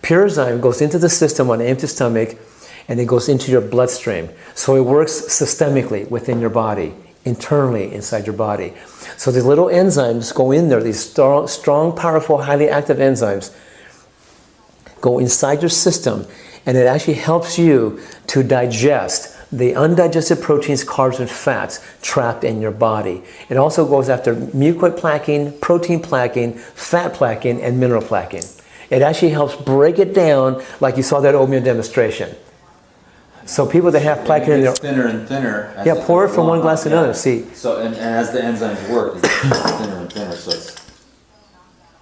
Pyrazyme goes into the system on an empty stomach, and it goes into your bloodstream. So it works systemically within your body, internally inside your body. So these little enzymes go in there, these strong, powerful, highly active enzymes go inside your system, and it actually helps you to digest the undigested proteins, carbs, and fats trapped in your body. It also goes after mucoid plaquing, protein plaquing, fat plaquing, and mineral plaquing. It actually helps break it down, like you saw that oatmeal demonstration. So people that have plaquing in their... thinner and thinner. Yeah, pour it from one glass to another, see. So, and as the enzymes work, it gets thinner and thinner, so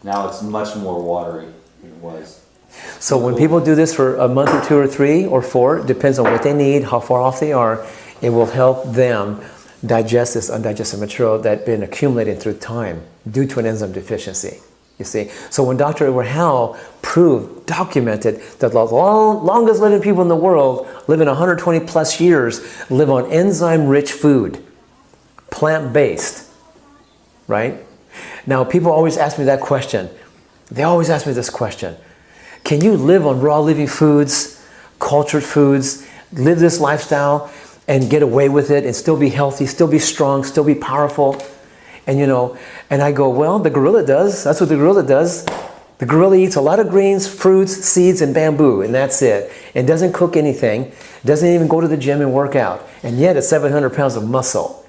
now it's much more watery than it was. So when people do this for a month or 2 or 3 or 4, depends on what they need, how far off they are, it will help them digest this undigested material that's been accumulating through time due to an enzyme deficiency. You see, so when Dr. Edward Howell documented that the longest living people in the world, living 120 plus years, live on enzyme-rich food, plant-based, right? Now, people always ask me that question. They always ask me this question. Can you live on raw living foods, cultured foods, live this lifestyle and get away with it and still be healthy, still be strong, still be powerful? And and I go, well, the gorilla does. That's what the gorilla does. The gorilla eats a lot of greens, fruits, seeds, and bamboo, and that's it. It doesn't cook anything, doesn't even go to the gym and work out. And yet it's 700 pounds of muscle.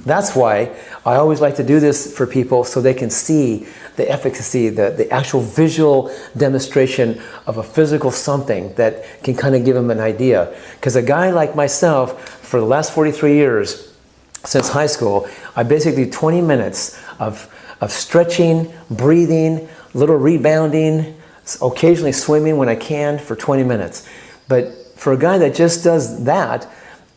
That's why I always like to do this for people so they can see the efficacy, the actual visual demonstration of a physical something that can kind of give them an idea. Because a guy like myself, for the last 43 years, since high school, I basically do 20 minutes of stretching, breathing, little rebounding, occasionally swimming when I can for 20 minutes. But for a guy that just does that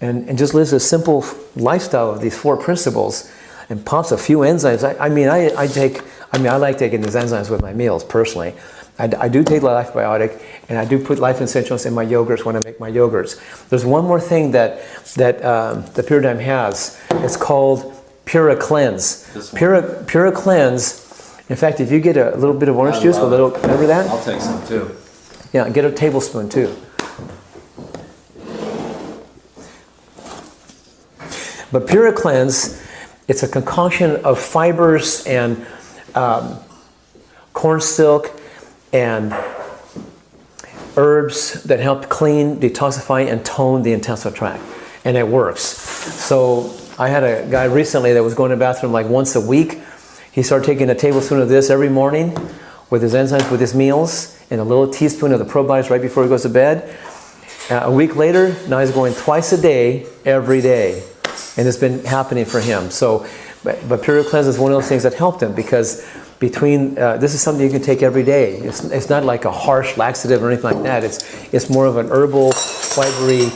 and just lives a simple lifestyle of these 4 principles and pops a few enzymes, I like taking these enzymes with my meals personally. I do take Life Biotic, and I do put Life Essentials in my yogurts when I make my yogurts. There's one more thing that the Paradigm has. It's called Pura Cleanse. Pura Cleanse. In fact, if you get a little bit of orange juice, remember that? I'll take some too. Yeah, get a tablespoon too. But Pura Cleanse, it's a concoction of fibers and corn silk and herbs that help clean, detoxify, and tone the intestinal tract. And it works. So I had a guy recently that was going to the bathroom like once a week. He started taking a tablespoon of this every morning with his enzymes, with his meals, and a little teaspoon of the probiotics right before he goes to bed. A week later, now he's going twice a day, every day. And it's been happening for him. So, but Pure Cleanse is one of those things that helped him, because between, this is something you can take every day. It's not like a harsh laxative or anything like that. It's more of an herbal, fibery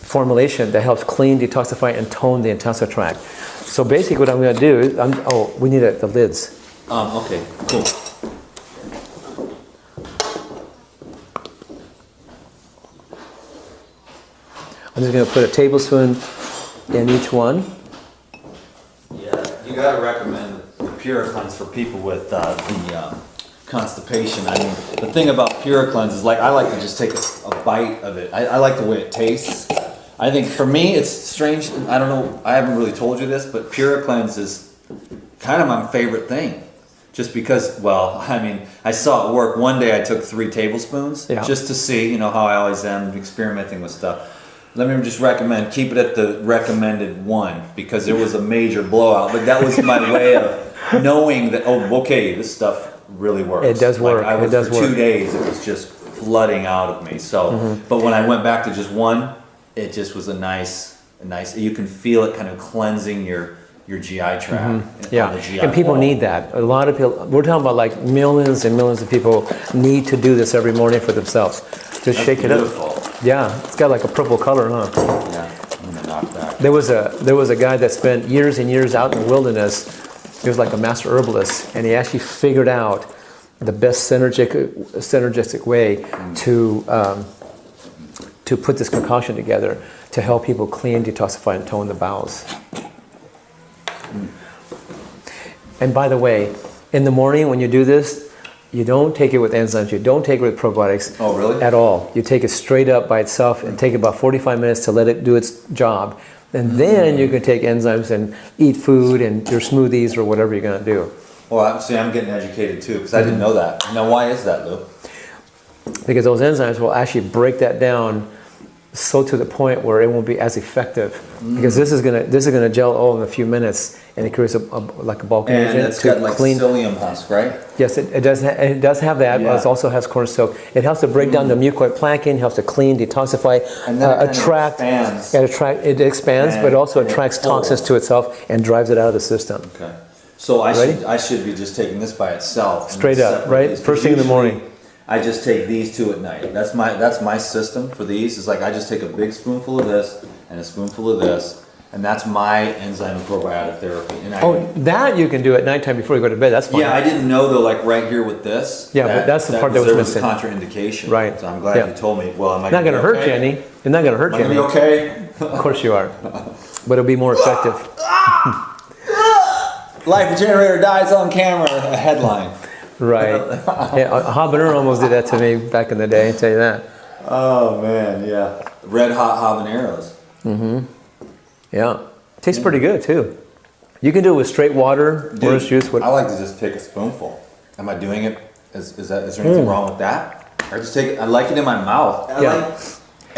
formulation that helps clean, detoxify, and tone the intestinal tract. So basically what I'm going to do is, we need the lids. Okay, cool. I'm just going to put a tablespoon in each one. Yeah, you gotta recommend the Pure Cleanse for people with the constipation. I mean, the thing about Pure Cleanse is, like, I like to just take a bite of it. I like the way it tastes. I think for me it's strange. I don't know. I haven't really told you this, but Pure Cleanse is kind of my favorite thing. Just because, well, I mean, I saw it work. One day I took 3 tablespoons just to see, how I always am experimenting with stuff. Let me just recommend, keep it at the recommended 1, because there was a major blowout. But that was my way of knowing that, okay, this stuff really works. It does work. Like, for 2 days, it was just flooding out of me. So, but when I went back to just 1, it just was a nice. You can feel it kind of cleansing your GI tract. Yeah, and people need that. A lot of people. We're talking about like millions and millions of people need to do this every morning for themselves. Just shake it up. Yeah, it's got like a purple color, huh? Yeah, I'm gonna knock that. There was a guy that spent years and years out in the wilderness. He was like a master herbalist, and he actually figured out the best synergistic way to put this concoction together to help people clean, detoxify, and tone the bowels. And by the way, in the morning when you do this, you don't take it with enzymes, you don't take it with probiotics. Oh, really? At all. You take it straight up by itself and take about 45 minutes to let it do its job. And then you can take enzymes and eat food and your smoothies or whatever you're going to do. Well, I'm getting educated too, because I didn't know that. Now, why is that, Lou? Because those enzymes will actually break that down so to the point where it won't be as effective. Because this is gonna gel all in a few minutes, and it creates like a bulk agent. And it's got like psyllium husk, right? Yes, it does. It does have that. But it also has corn silk. It helps to break down the mucoid plaquing, helps to clean, detoxify, and then attract. It expands, but also attracts toxins to itself and drives it out of the system. Okay. So I should be just taking this by itself. Straight up, right? First thing in the morning. I just take these 2 at night. That's my system for these. Is like I just take a big spoonful of this and a spoonful of this, and that's my enzyme and probiotic therapy. And that you can do at nighttime before you go to bed. That's fine. Yeah, I didn't know though. Like right here with this. Yeah, but that's the part that was missing. There was a contraindication. Right. So I'm glad you told me. Well, not going to hurt you any. It's not going to hurt you any. Am I okay? Of course you are, but it'll be more effective. Life Generator dies on camera. A headline. Right. Yeah, a habanero almost did that to me back in the day, I'll tell you that. Oh man, yeah. Red hot habaneros. Yeah. Tastes pretty good too. You can do it with straight water, orange juice. I like to just take a spoonful. Am I doing it? Is there anything wrong with that? Or just take it, I like it in my mouth.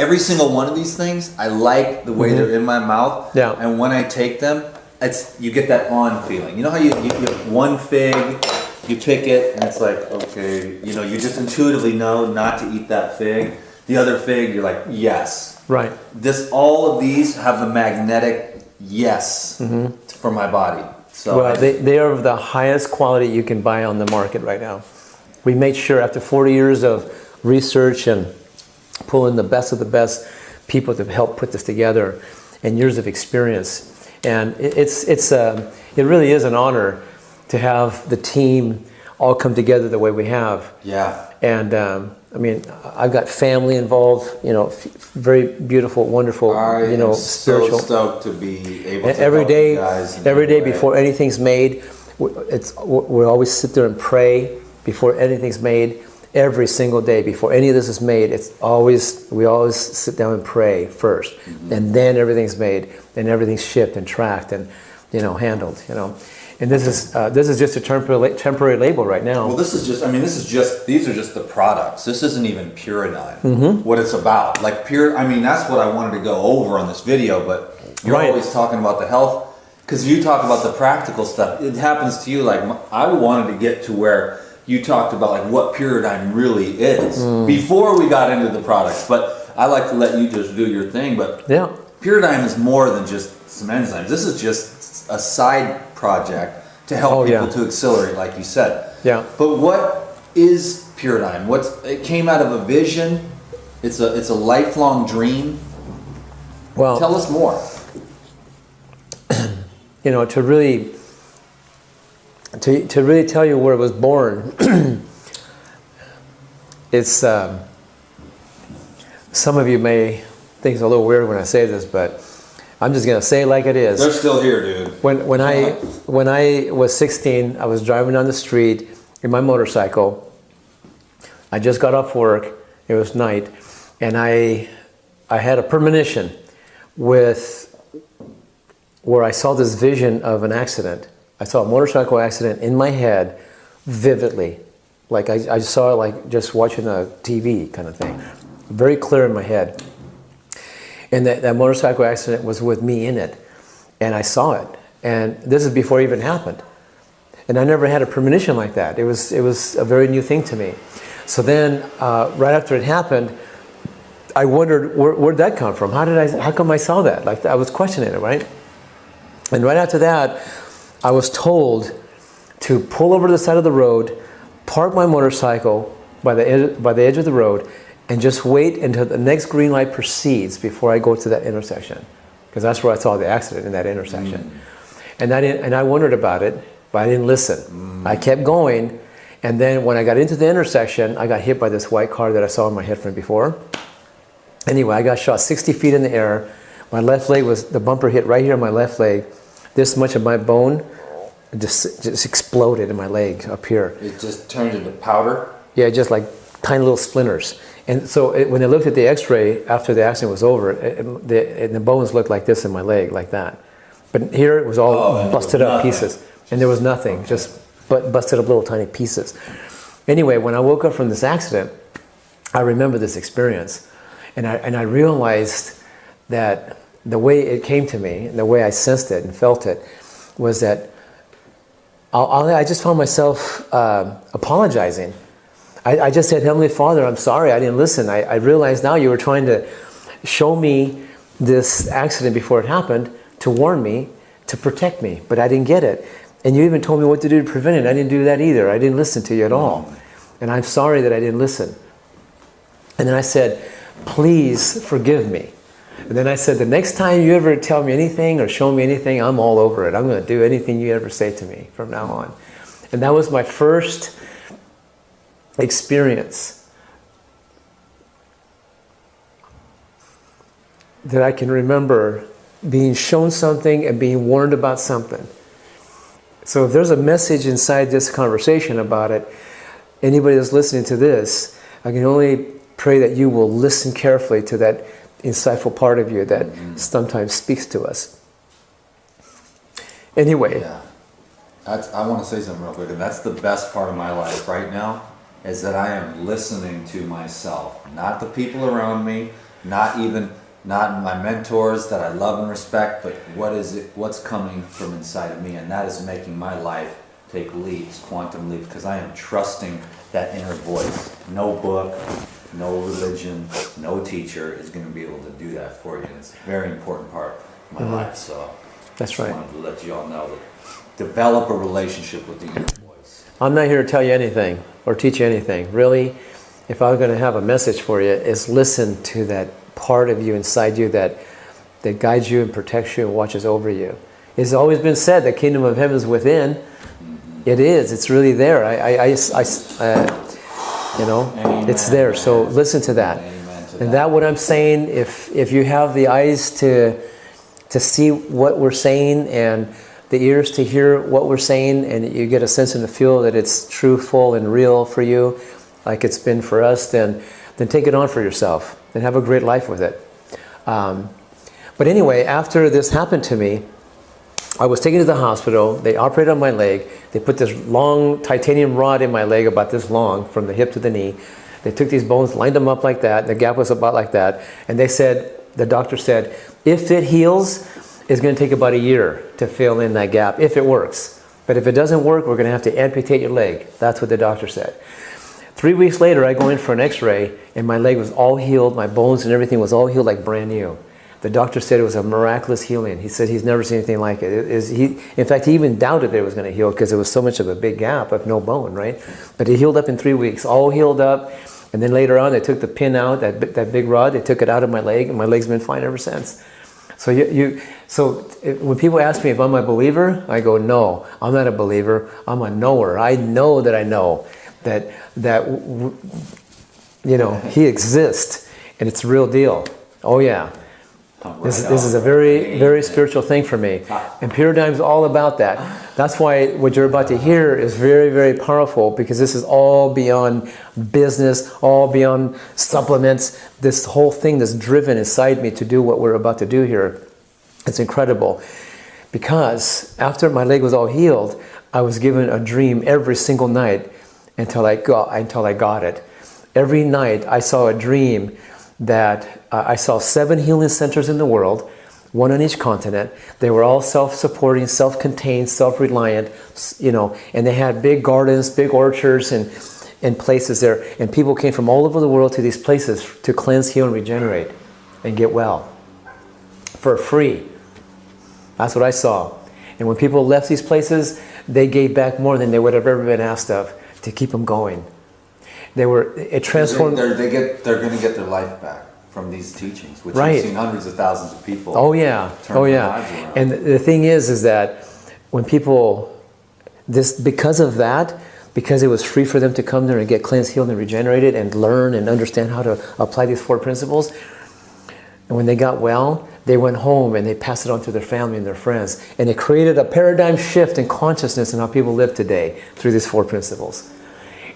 every single one of these things, I like the way they're in my mouth. Yeah. And when I take them, you get that on feeling. You know how you one fig, you pick it, and it's like, okay, you know, you just intuitively know not to eat that fig. The other fig, you're like, yes. Right. All of these have the magnetic yes for my body. So well, they are of the highest quality you can buy on the market right now. We made sure after 40 years of research and pulling the best of the best people to help put this together and years of experience. And it really is an honor to have the team all come together the way we have. Yeah. And I mean, I've got family involved, you know, very beautiful, wonderful, you know, spiritual. So stoked to be able to every help day, you guys. every day before anything's made, we always sit there and pray before anything's made. Every single day before any of this is made, we always sit down and pray first, and then everything's made, and everything's shipped and tracked and, you know, handled, you know. And this is just a temporary label right now. Well, these are just the products. This isn't even Pyridine, what it's about. Like that's what I wanted to go over on this video, but you're always talking about the health, because you talk about the practical stuff. It happens to you, like, I wanted to get to where you talked about like what Pyridine really is before we got into the products, but I like to let you just do your thing. But yeah, Pyridine is more than just some enzymes. This is just a side project to help people to accelerate, like you said. Yeah. But what is Pyridine? It came out of a vision. It's a lifelong dream. Well, tell us more. You know, to really tell you where it was born, it's some of you may think it's a little weird when I say this, but I'm just gonna say it like it is. They're still here, dude. When I was 16, I was driving down the street in my motorcycle. I just got off work. It was night, and I had a premonition where I saw this vision of an accident. I saw a motorcycle accident in my head vividly. Like I saw it like just watching a TV kind of thing. Very clear in my head. And that motorcycle accident was with me in it. And I saw it. And this is before it even happened. And I never had a premonition like that. It was a very new thing to me. So then, right after it happened, I wondered, where'd that come from? How come I saw that? Like, I was questioning it, right? And right after that, I was told to pull over to the side of the road, park my motorcycle by the edge of the road, and just wait until the next green light proceeds before I go to that intersection. Because that's where I saw the accident, in that intersection. And I wondered about it, but I didn't listen. I kept going, and then when I got into the intersection, I got hit by this white car that I saw in my head from before. Anyway, I got shot 60 feet in the air. My left leg the bumper hit right here on my left leg. This much of my bone just exploded in my leg up here. It just turned into powder? Yeah, just like tiny little splinters. And so when they looked at the x-ray after the accident was over, the bones looked like this in my leg, like that. But here it was all busted up pieces. And there was nothing, just busted up little tiny pieces. Anyway, when I woke up from this accident, I remember this experience. And I realized that the way it came to me, and the way I sensed it and felt it, was that I just found myself apologizing. I just said, Heavenly Father, I'm sorry, I didn't listen. I realized now you were trying to show me this accident before it happened, to warn me, to protect me, but I didn't get it. And you even told me what to do to prevent it. I didn't do that either. I didn't listen to you at all. And I'm sorry that I didn't listen. And then I said, please forgive me. And then I said, the next time you ever tell me anything or show me anything, I'm all over it. I'm going to do anything you ever say to me from now on. And that was my first experience that I can remember, being shown something and being warned about something. So if there's a message inside this conversation about it, anybody that's listening to this, I can only pray that you will listen carefully to that insightful part of you that sometimes speaks to us. Anyway. Yeah. I want to say something real quick, and that's the best part of my life right now, is that I am listening to myself, not the people around me, Not my mentors that I love and respect, but what's coming from inside of me, and that is making my life take leaps, quantum leaps, because I am trusting that inner voice. No book, no religion, no teacher is going to be able to do that for you. And it's a very important part of my life. So that's right. I wanted to let you all know that develop a relationship with the inner voice. I'm not here to tell you anything or teach you anything. Really, if I was going to have a message for you, is listen to that part of you inside you that guides you and protects you and watches over you. It's always been said the kingdom of heaven is within. Mm-hmm. It is. It's really there. Amen, it's there. So listen to that. And that what I'm saying, if you have the eyes to see what we're saying and the ears to hear what we're saying, and you get a sense and a feel that it's truthful and real for you, like it's been for us, then take it on for yourself and have a great life with it. But anyway, after this happened to me, I was taken to the hospital. They operated on my leg. They put this long titanium rod in my leg about this long from the hip to the knee. They took these bones, lined them up like that. The gap was about like that. And the doctor said, if it heals, it's going to take about a year to fill in that gap, if it works. But if it doesn't work, we're going to have to amputate your leg. That's what the doctor said. 3 weeks later, I go in for an x-ray, and my leg was all healed. My bones and everything was all healed like brand new. The doctor said it was a miraculous healing. He said he's never seen anything like it. In fact, he even doubted that it was going to heal because it was so much of a big gap of no bone, right? But it healed up in 3 weeks, all healed up. And then later on, they took the pin out, that big rod, they took it out of my leg, and my leg's been fine ever since. So when people ask me if I'm a believer, I go, no, I'm not a believer. I'm a knower. I know that I know that he exists, and it's the real deal. Oh yeah. This is a very, very spiritual thing for me. And Paradigm's all about that. That's why what you're about to hear is very, very powerful, because this is all beyond business, all beyond supplements. This whole thing that's driven inside me to do what we're about to do here. It's incredible. Because after my leg was all healed, I was given a dream every single night until I got it. Every night I saw a dream that I saw 7 healing centers in the world, 1 on each continent. They were all self-supporting, self-contained, self-reliant, and they had big gardens, big orchards, and places there. And people came from all over the world to these places to cleanse, heal, and regenerate and get well for free. That's what I saw. And when people left these places, they gave back more than they would have ever been asked of to keep them going. It transformed. They're going to get their life back from these teachings, which right. You've seen hundreds of thousands of people. Oh yeah, turn their lives around. And the thing is that when people, because of that, because it was free for them to come there and get cleansed, healed, and regenerated, and learn and understand how to apply these 4 principles. And when they got well, they went home and they passed it on to their family and their friends, and it created a paradigm shift in consciousness in how people live today through these 4 principles.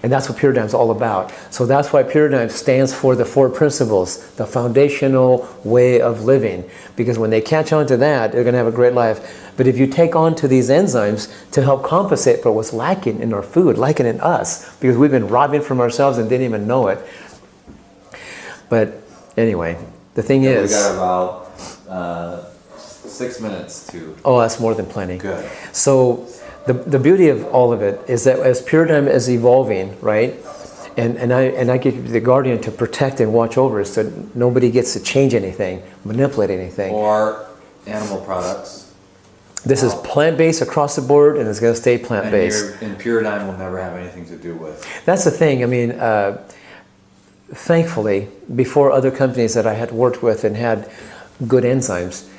And that's what Paradigm's all about. So that's why Paradigm stands for the 4 principles, the foundational way of living. Because when they catch on to that, they're going to have a great life. But if you take on to these enzymes to help compensate for what's lacking in our food, lacking in us, because we've been robbing from ourselves and didn't even know it. But anyway, the thing is... We got about 6 minutes to... Oh, that's more than plenty. Good. So... The beauty of all of it is that as Paradigm is evolving, right, and I give you the guardian to protect and watch over us so nobody gets to change anything, manipulate anything. Or animal products. This is plant-based across the board, and it's going to stay plant-based. And Paradigm will never have anything to do with. That's the thing. I mean, thankfully, before other companies that I had worked with and had good enzymes,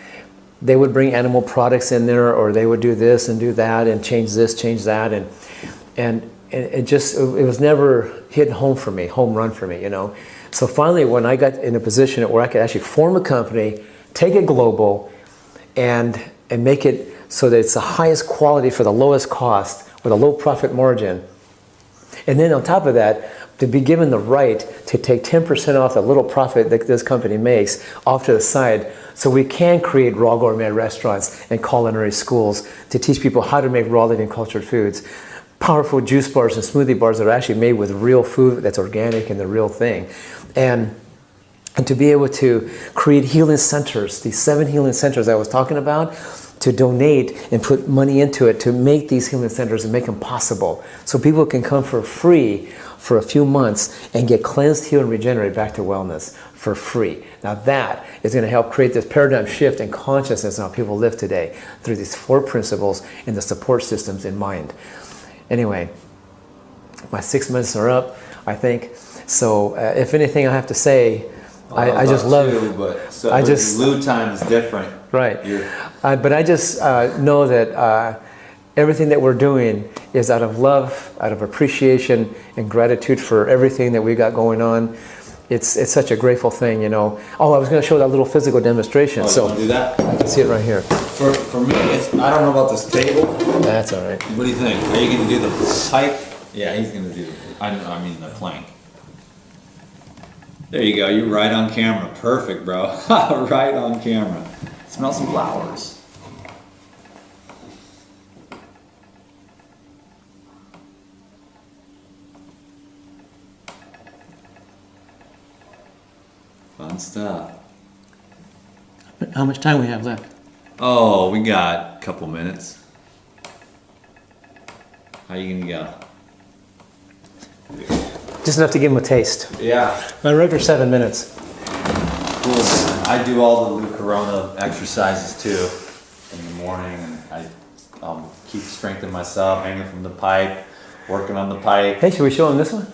they would bring animal products in there, or they would do this and do that and change this, change that, and it was never hit home run for me, So finally, when I got in a position where I could actually form a company, take it global, and make it so that it's the highest quality for the lowest cost with a low profit margin, and then on top of that, to be given the right to take 10% off the little profit that this company makes off to the side, so we can create raw gourmet restaurants and culinary schools to teach people how to make raw living cultured foods. Powerful juice bars and smoothie bars that are actually made with real food that's organic and the real thing. And And to be able to create healing centers, these 7 healing centers I was talking about, to donate and put money into it to make these healing centers and make them possible. So people can come for free for a few months and get cleansed, healed, and regenerated back to wellness for free. Now that is going to help create this paradigm shift in consciousness on how people live today through these 4 principles and the support systems in mind. Anyway, my 6 minutes are up, I think. So if anything I have to say, I just love it. But Lou time is different. Right. But I just know that everything that we're doing is out of love, out of appreciation and gratitude for everything that we got going on. It's such a grateful thing, you know. Oh, I was going to show that little physical demonstration. Oh, so you want to do that? I can see it right here. For me, I don't know about this table. That's all right. What do you think? Are you going to do the pipe? Yeah, he's going to do. I mean the plank. There you go. You're right on camera. Perfect, bro. Right on camera. Smell some flowers. Fun stuff. How much time we have left? Oh, we got a couple minutes. How you gonna go? Just enough to give them a taste. Yeah. My regular 7 minutes. Cool. I do all the Lou Corona exercises too in the morning, and I keep strengthening myself, hanging from the pipe, working on the pipe. Hey, should we show them this one?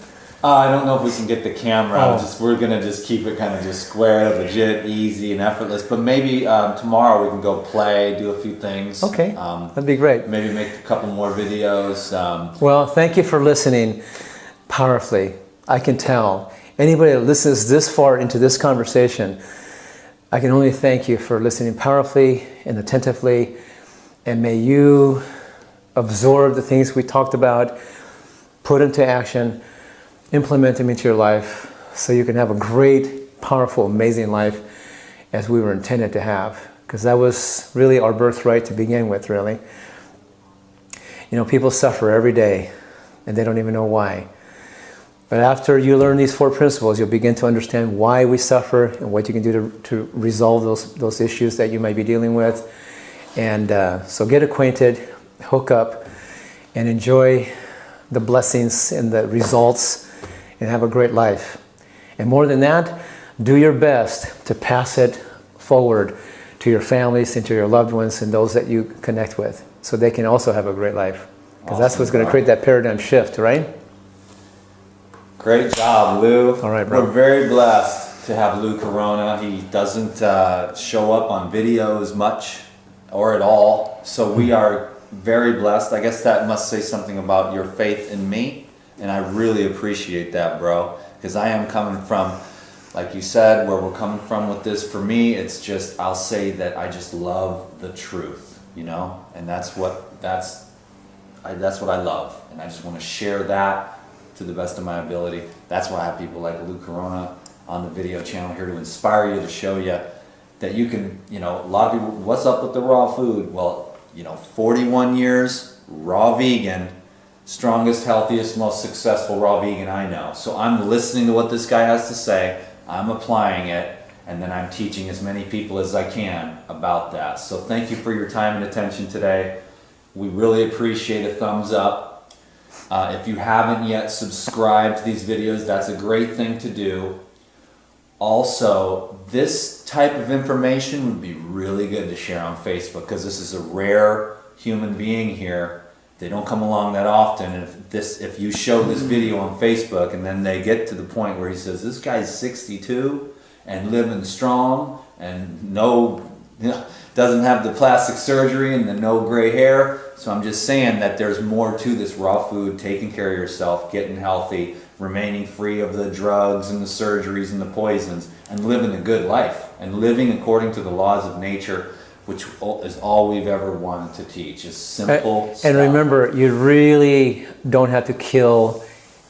I don't know if we can get the camera. Oh. We're gonna just keep it kind of just square, legit, easy, and effortless. But maybe tomorrow we can go play, do a few things. Okay, that'd be great. Maybe make a couple more videos. Well, thank you for listening powerfully. I can tell. Anybody that listens this far into this conversation, I can only thank you for listening powerfully and attentively. And may you absorb the things we talked about, put into action, implement them into your life so you can have a great, powerful, amazing life as we were intended to have. Because that was really our birthright to begin with, really. You know, people suffer every day and they don't even know why. But after you learn these 4 principles, you'll begin to understand why we suffer and what you can do to resolve those issues that you might be dealing with. And so get acquainted, hook up, and enjoy the blessings and the results and have a great life. And more than that, do your best to pass it forward to your families and to your loved ones and those that you connect with so they can also have a great life. Because that's what's going to create that paradigm shift, right? Great job, Lou. All right, bro. We're very blessed to have Lou Corona. He doesn't show up on videos much or at all. So we are very blessed. I guess that must say something about your faith in me. And I really appreciate that, bro. Because I am coming from, like you said, where we're coming from with this. For me, it's just, I'll say that I just love the truth, you know? And that's what I love. And I just want to share that to the best of my ability. That's why I have people like Lou Corona on the video channel here to inspire you, to show you that you can, you know, a lot of people, what's up with the raw food? Well, you know, 41 years, raw vegan, strongest, healthiest, most successful raw vegan I know. So I'm listening to what this guy has to say, I'm applying it, and then I'm teaching as many people as I can about that. So thank you for your time and attention today. We really appreciate a thumbs up. If you haven't yet subscribed to these videos, that's a great thing to do. Also, this type of information would be really good to share on Facebook because this is a rare human being here. They don't come along that often. And if you show this video on Facebook and then they get to the point where he says, this guy's 62 and living strong and doesn't have the plastic surgery and the no gray hair. So I'm just saying that there's more to this raw food, taking care of yourself, getting healthy, remaining free of the drugs and the surgeries and the poisons, and living a good life, and living according to the laws of nature, which is all we've ever wanted to teach. Is simple stuff. And remember, you really don't have to kill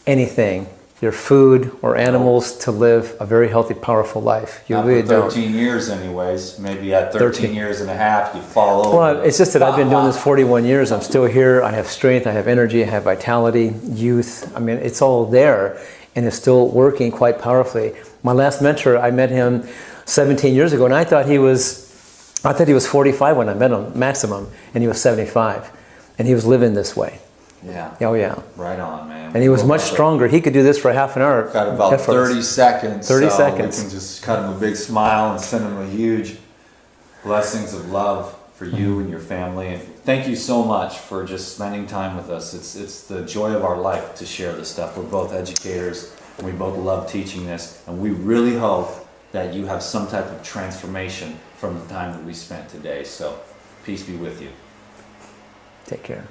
anything, your food or animals, to live a very healthy, powerful life. You Not really for don't. 13 years anyways. Maybe at 13 years and a half, you fall over. Well, it's just that I've been doing this 41 years. I'm still here. I have strength. I have energy. I have vitality, youth. I mean, it's all there, and it's still working quite powerfully. My last mentor, I met him 17 years ago, and I thought he was 45 when I met him, maximum, and he was 75. And he was living this way. Yeah. Oh, yeah. Right on, man. And he was much stronger. He could do this for half an hour. Got about 30 seconds. 30 so seconds. We can just cut him a big smile and send him a huge blessings of love for you and your family. And thank you so much for just spending time with us. It's the joy of our life to share this stuff. We're both educators, and we both love teaching this. And we really hope that you have some type of transformation from the time that we spent today. So peace be with you. Take care.